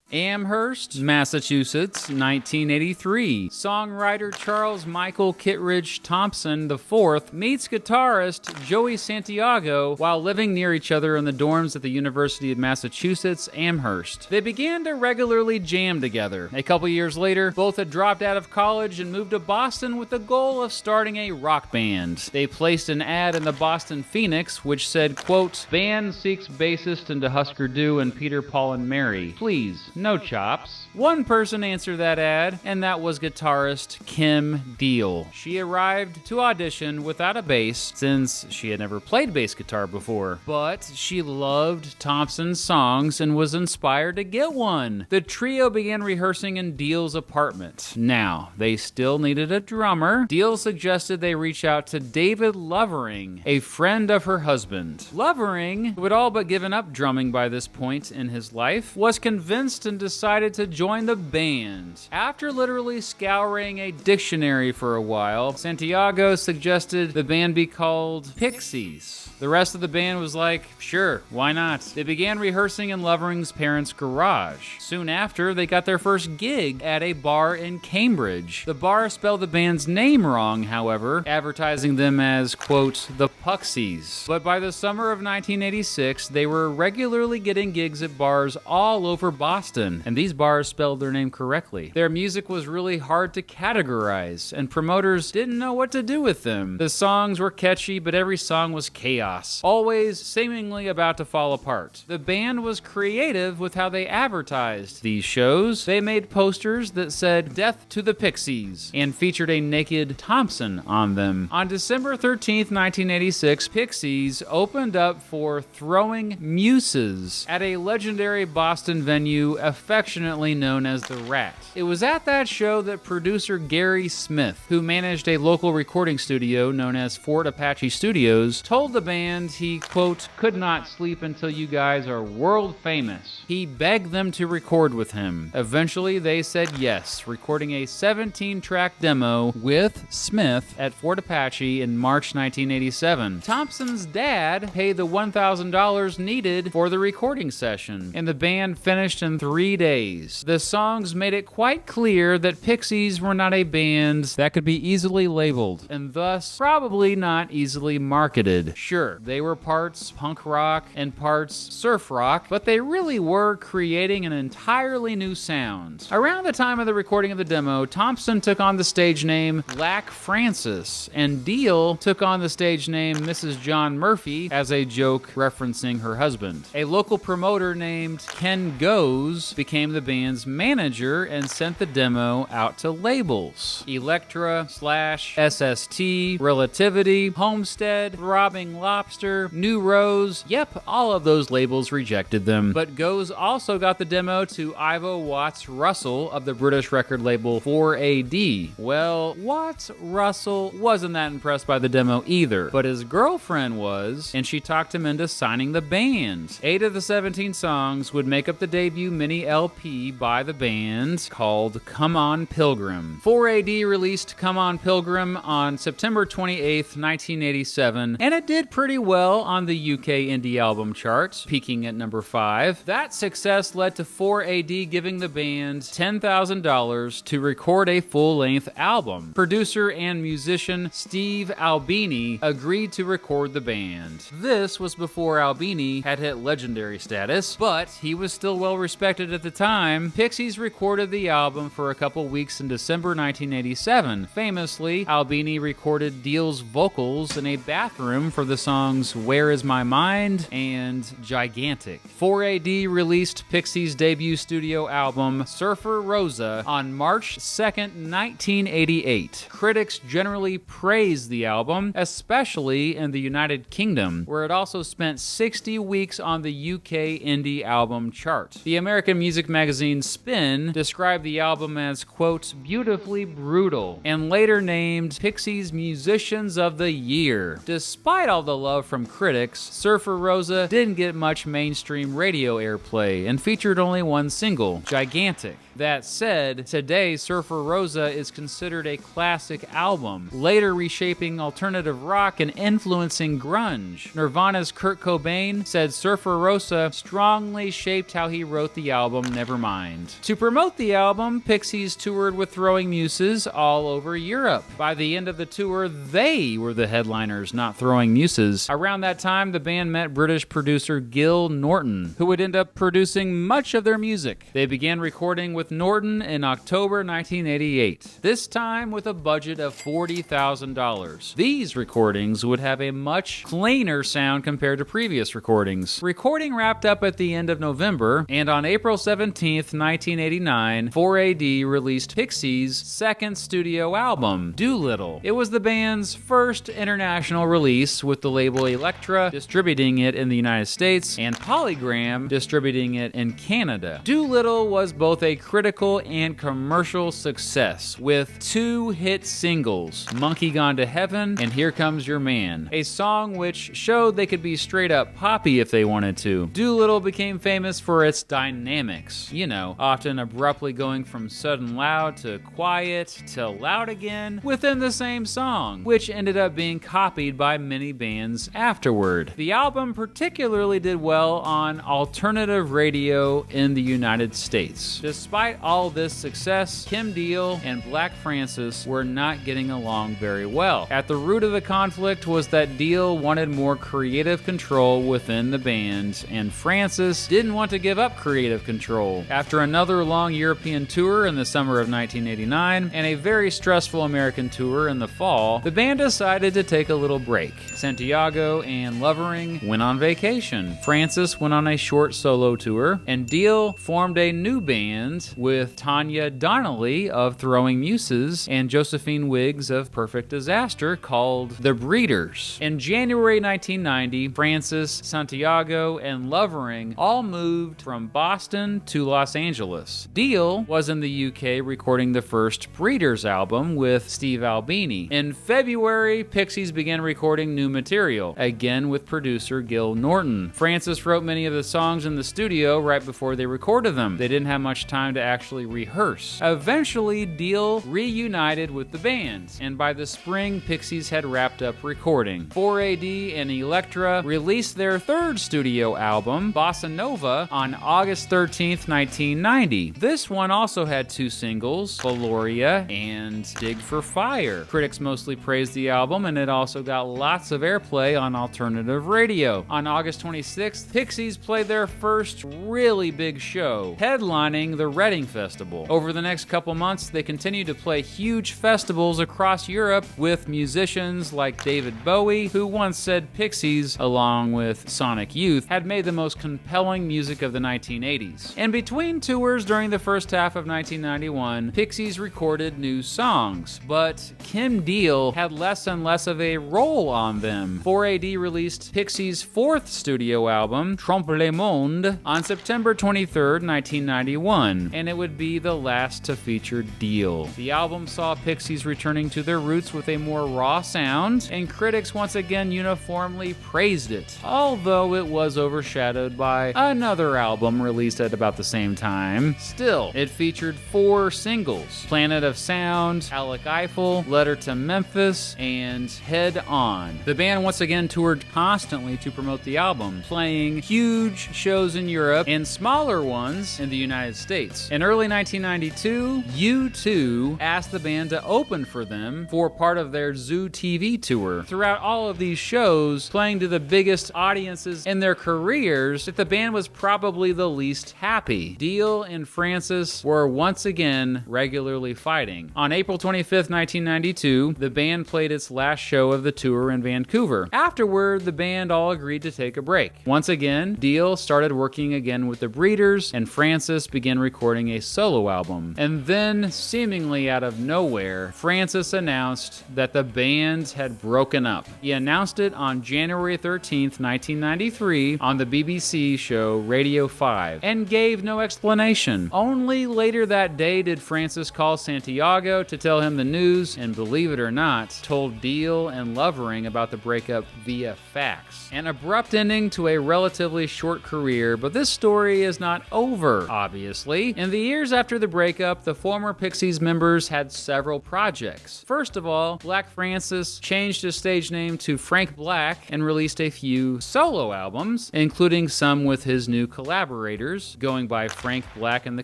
Amherst, Massachusetts, 1983. Songwriter Charles Michael Kittredge Thompson IV meets guitarist Joey Santiago while living near each other in the dorms at the University of Massachusetts, Amherst. They began to regularly jam together. A couple years later, both had dropped out of college and moved to Boston with the goal of starting a rock band. They placed an ad in the Boston Phoenix which said, quote, "Band seeks bassist into Husker Du and Peter, Paul, and Mary. Please, no chops." One person answered that ad, and that was guitarist Kim Deal. She arrived to audition without a bass, since she had never played bass guitar before. But she loved Thompson's songs and was inspired to get one. The trio began rehearsing in Deal's apartment. Now, they still needed a drummer. Deal suggested they reach out to David Lovering, a friend of her husband. Lovering, who had all but given up drumming by this point in his life, was convinced and decided to join the band. After literally scouring a dictionary for a while, Santiago suggested the band be called Pixies. The rest of the band was like, sure, why not? They began rehearsing in Lovering's parents' garage. Soon after, they got their first gig at a bar in Cambridge. The bar spelled the band's name wrong, however, advertising them as, quote, the Pixies. But by the summer of 1986, they were regularly getting gigs at bars all over Boston, and these bars spelled their name correctly. Their music was really hard to categorize, and promoters didn't know what to do with them. The songs were catchy, but every song was chaos, always seemingly about to fall apart. The band was creative with how they advertised these shows. They made posters that said, "Death to the Pixies," and featured a naked Thompson on them. On December 13th, 1986, Pixies opened up for Throwing Muses at a legendary Boston venue affectionately known as the Rat. It was at that show that producer Gary Smith, who managed a local recording studio known as Fort Apache Studios, told the band he, quote, could not sleep until you guys are world famous. He begged them to record with him. Eventually, they said yes, recording a 17-track demo with Smith at Fort Apache in March 1987. Thompson's dad paid the $1,000 needed for the recording session, and the band finished in 3 days. The songs made it quite clear that Pixies were not a band that could be easily labeled, and thus probably not easily marketed. Sure, they were parts punk rock and parts surf rock, but they really were creating an entirely new sound. Around the time of the recording of the demo, Thompson took on the stage name Black Francis, and Deal took on the stage name Mrs. John Murphy as a joke referencing her husband. A local promoter named Ken Goes became the band's manager and sent the demo out to labels. Elektra, Slash, SST, Relativity, Homestead, Throbbing Lobster, New Rose, yep, all of those labels rejected them. But Goes also got the demo to Ivo Watts Russell of the British record label 4AD. Well, Watts Russell wasn't that impressed by the demo either, but his girlfriend was, and she talked him into signing the band. 8 of the 17 songs would make up the debut mini LP by the band called Come On Pilgrim. 4AD released Come On Pilgrim on September 28th, 1987, and it did pretty well on the UK indie album chart, peaking at number 5. That success led to 4AD giving the band $10,000 to record a full-length album. Producer and musician Steve Albini agreed to record the band. This was before Albini had hit legendary status, but he was still well respected at the time. Pixies recorded the album for a couple weeks in December 1987. Famously, Albini recorded Deal's vocals in a bathroom for the songs Where Is My Mind and Gigantic. 4AD released Pixies' debut studio album Surfer Rosa on March 2nd, 1988. Critics generally praised the album, especially in the United Kingdom, where it also spent 60 weeks on the UK indie album chart. The American music magazine Spin described the album as, quote, beautifully brutal, and later named Pixies Musicians of the Year. Despite all the love from critics, Surfer Rosa didn't get much mainstream radio airplay and featured only one single, Gigantic. That said, today Surfer Rosa is considered a classic album, later reshaping alternative rock and influencing grunge. Nirvana's Kurt Cobain said Surfer Rosa strongly shaped how he wrote the album Nevermind. To promote the album, Pixies toured with Throwing Muses all over Europe. By the end of the tour, they were the headliners, not Throwing Muses. Around that time, the band met British producer Gil Norton, who would end up producing much of their music. They began recording with Norton in October 1988, this time with a budget of $40,000. These recordings would have a much cleaner sound compared to previous recordings. Recording wrapped up at the end of November, and on April 17th, 1989, 4AD released Pixies' second studio album, Doolittle. It was the band's first international release, with the label Elektra distributing it in the United States and Polygram distributing it in Canada. Doolittle was both a critical and commercial success, with 2 hit singles, Monkey Gone to Heaven and Here Comes Your Man, a song which showed they could be straight up poppy if they wanted to. Doolittle became famous for its dynamics, often abruptly going from sudden loud to quiet to loud again within the same song, which ended up being copied by many bands afterward. The album particularly did well on alternative radio in the United States. Despite all this success, Kim Deal and Black Francis were not getting along very well. At the root of the conflict was that Deal wanted more creative control within the band, and Francis didn't want to give up creative control. After another long European tour in the summer of 1989 and a very stressful American tour in the fall, the band decided to take a little break. Santiago and Lovering went on vacation. Francis went on a short solo tour, and Deal formed a new band with Tanya Donnelly of Throwing Muses and Josephine Wiggs of Perfect Disaster called The Breeders. In January 1990, Francis, Santiago, and Lovering all moved from Boston to Los Angeles. Deal was in the UK recording the first Breeders album with Steve Albini. In February, Pixies began recording new material, again with producer Gil Norton. Francis wrote many of the songs in the studio right before they recorded them. They didn't have much time to actually rehearse. Eventually, Deal reunited with the band, and by the spring, Pixies had wrapped up recording. 4AD and Elektra released their third studio album, Bossa Nova, on August 13th, 1990. This one also had 2 singles, Valoria and Dig for Fire. Critics mostly praised the album, and it also got lots of airplay on alternative radio. On August 26th, Pixies played their first really big show, headlining the Reading Festival. Over the next couple months, they continued to play huge festivals across Europe with musicians like David Bowie, who once said Pixies, along with Sonic Youth, had made the most compelling music of the 1980s. And between tours during the first half of 1991, Pixies recorded new songs, but Kim Deal had less and less of a role on them. 4AD released Pixies' 4th studio album, Trompe le Monde, on September 23rd, 1991, and it would be the last to feature Deal. The album saw Pixies returning to their roots with a more raw sound, and critics once again uniformly praised it, although it was overshadowed by another album released at about the same time. Still, it featured 4 singles: Planet of Sound, Alec Eiffel, Letter to Memphis, and Head On. The band once again toured constantly to promote the album, playing huge shows in Europe and smaller ones in the United States. In early 1992, U2 asked the band to open for them for part of their Zoo TV tour. Throughout all of these shows, playing to the biggest audiences in their careers, the band was probably the least happy. Deal and Francis were once again regularly fighting. On April 25th, 1992, the band played its last show of the tour in Vancouver. Afterward, the band all agreed to take a break. Once again, Deal started working again with the Breeders, and Francis began recording a solo album. And then, seemingly out of nowhere, Francis announced that the band had broken up. He announced it on January 13th, 1993, on the BBC show Radio 5, and gave no explanation. Only later that day did Francis call Santiago to tell him the news, and believe it or not, told Deal and Lovering about the breakup via fax. An abrupt ending to a relatively short career, but this story is not over, obviously. In In the years after the breakup, the former Pixies members had several projects. First of all, Black Francis changed his stage name to Frank Black and released a few solo albums, including some with his new collaborators, going by Frank Black and the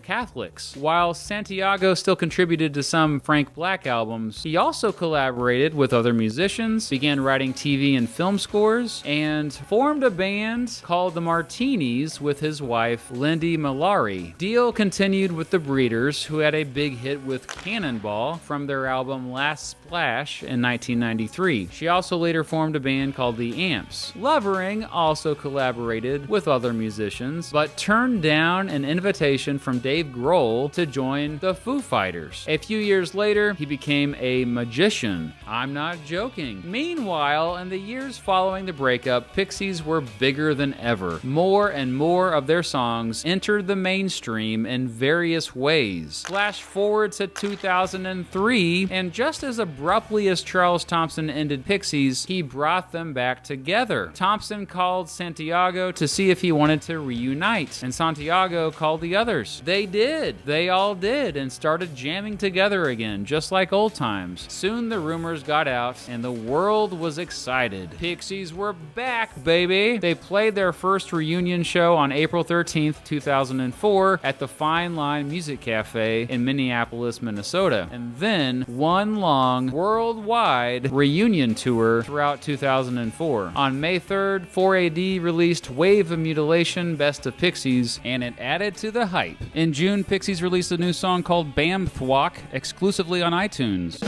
Catholics. While Santiago still contributed to some Frank Black albums, he also collaborated with other musicians, began writing TV and film scores, and formed a band called the Martinis with his wife, Lindy Malari. Dio continued with the Breeders, who had a big hit with Cannonball from their album Last Splash in 1993. She also later formed a band called the Amps. Lovering also collaborated with other musicians, but turned down an invitation from Dave Grohl to join the Foo Fighters. A few years later, he became a magician. I'm not joking. Meanwhile, in the years following the breakup, Pixies were bigger than ever. More and more of their songs entered the mainstream in various ways. Flash forward to 2003, and just as abruptly as Charles Thompson ended Pixies, he brought them back together. Thompson called Santiago to see if he wanted to reunite, and Santiago called the others. They did. They all did, and started jamming together again, just like old times. Soon the rumors got out, and the world was excited. Pixies were back, baby! They played their first reunion show on April 13th, 2004 at the Fine Line Music Cafe in Minneapolis, Minnesota, and then one long worldwide reunion tour throughout 2004. On May 3rd, 4AD released Wave of Mutilation Best of Pixies, and it added to the hype. In June, Pixies released a new song called Bam Thwok exclusively on iTunes.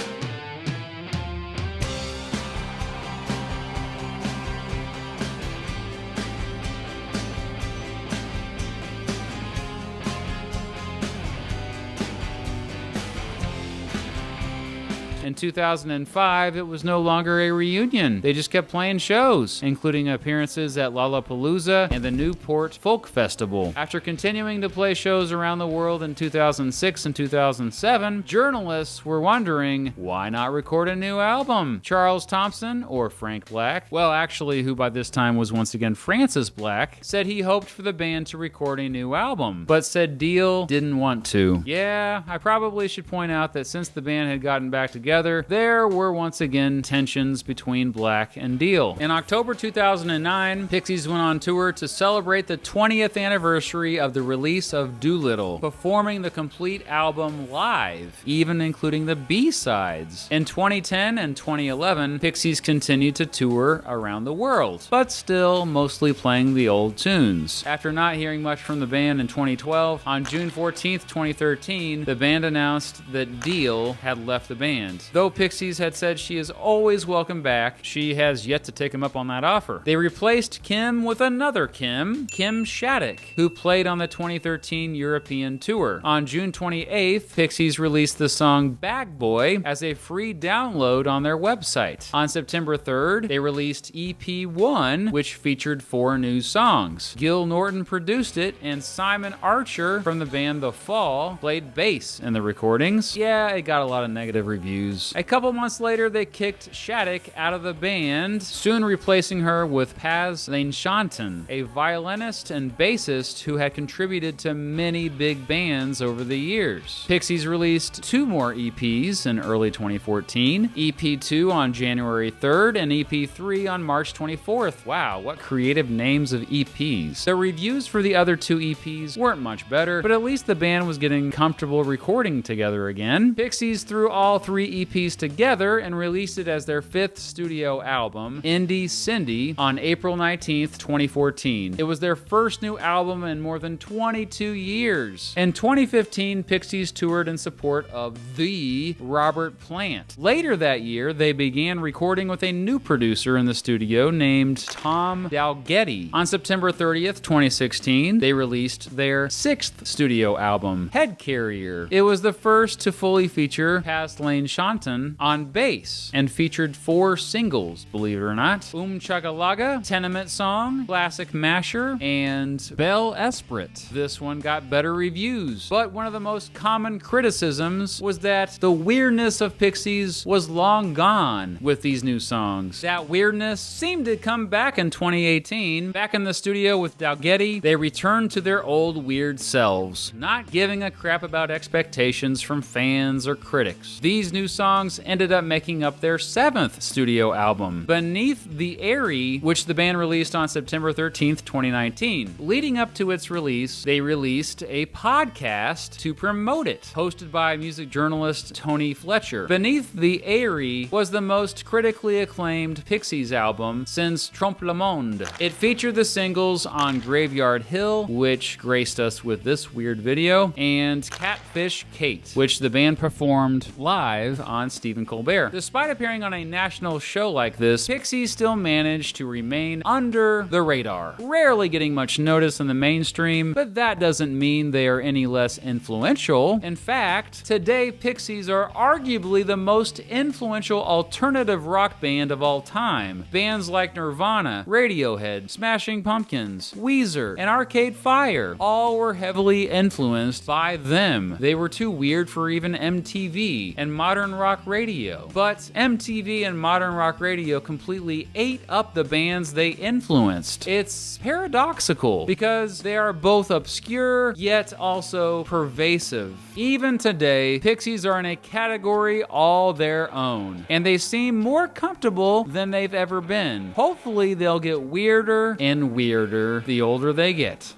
In 2005, it was no longer a reunion. They just kept playing shows, including appearances at Lollapalooza and the Newport Folk Festival. After continuing to play shows around the world in 2006 and 2007, journalists were wondering, why not record a new album? Charles Thompson, or Frank Black, well, actually, who by this time was once again Francis Black, said he hoped for the band to record a new album, but said Dio didn't want to. Yeah, I probably should point out that since the band had gotten back together, there were once again tensions between Black and Dio. In October 2009, Pixies went on tour to celebrate the 20th anniversary of the release of Doolittle, performing the complete album live, even including the B-sides. In 2010 and 2011, Pixies continued to tour around the world, but still mostly playing the old tunes. After not hearing much from the band in 2012, on June 14th, 2013, the band announced that Dio had left the band. Though Pixies had said she is always welcome back, she has yet to take him up on that offer. They replaced Kim with another Kim Shattuck, who played on the 2013 European tour. On June 28th, Pixies released the song Bag Boy as a free download on their website. On September 3rd, they released EP 1, which featured 4 new songs. Gil Norton produced it, and Simon Archer from the band The Fall played bass in the recordings. Yeah, it got a lot of negative reviews. A couple months later, they kicked Shattuck out of the band, soon replacing her with Paz Leinshanten, a violinist and bassist who had contributed to many big bands over the years. Pixies released 2 more EPs in early 2014, EP 2 on January 3rd and EP 3 on March 24th. Wow, what creative names of EPs. The reviews for the other 2 EPs weren't much better, but at least the band was getting comfortable recording together again. Pixies threw all 3 EPs together and released it as their 5th studio album, Indie Cindy, on April 19th, 2014. It was their first new album in more than 22 years. In 2015, Pixies toured in support of the Robert Plant. Later that year, they began recording with a new producer in the studio named Tom Dalgetty. On September 30th, 2016, they released their 6th studio album, Head Carrier. It was the first to fully feature Paz Leinshanten Staunton on bass and featured 4 singles, believe it or not. Chagalaga, Tenement Song, Classic Masher, and Belle Esprit. This one got better reviews, but one of the most common criticisms was that the weirdness of Pixies was long gone with these new songs. That weirdness seemed to come back in 2018. Back in the studio with Dalgetty, they returned to their old weird selves, not giving a crap about expectations from fans or critics. These new songs ended up making up their 7th studio album, Beneath the Airy, which the band released on September 13th, 2019. Leading up to its release, they released a podcast to promote it, hosted by music journalist Tony Fletcher. Beneath the Airy was the most critically acclaimed Pixies album since Trompe le Monde. It featured the singles On Graveyard Hill, which graced us with this weird video, and Catfish Kate, which the band performed live on Stephen Colbert. Despite appearing on a national show like this, Pixies still managed to remain under the radar, rarely getting much notice in the mainstream, but that doesn't mean they are any less influential. In fact, today Pixies are arguably the most influential alternative rock band of all time. Bands like Nirvana, Radiohead, Smashing Pumpkins, Weezer, and Arcade Fire all were heavily influenced by them. They were too weird for even MTV and modern rock radio, but MTV and modern rock radio completely ate up the bands they influenced. It's paradoxical because they are both obscure yet also pervasive. Even today, Pixies are in a category all their own, and they seem more comfortable than they've ever been. Hopefully they'll get weirder and weirder the older they get.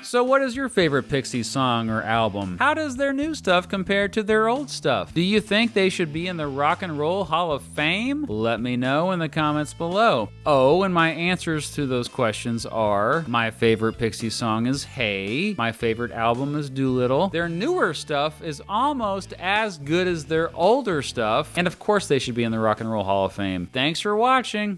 So what is your favorite Pixies song or album? How does their new stuff compare to their old stuff? Do you think they should be in the Rock and Roll Hall of Fame? Let me know in the comments below. Oh, and my answers to those questions are, my favorite Pixies song is Hey, my favorite album is Doolittle, their newer stuff is almost as good as their older stuff, and of course they should be in the Rock and Roll Hall of Fame. Thanks for watching.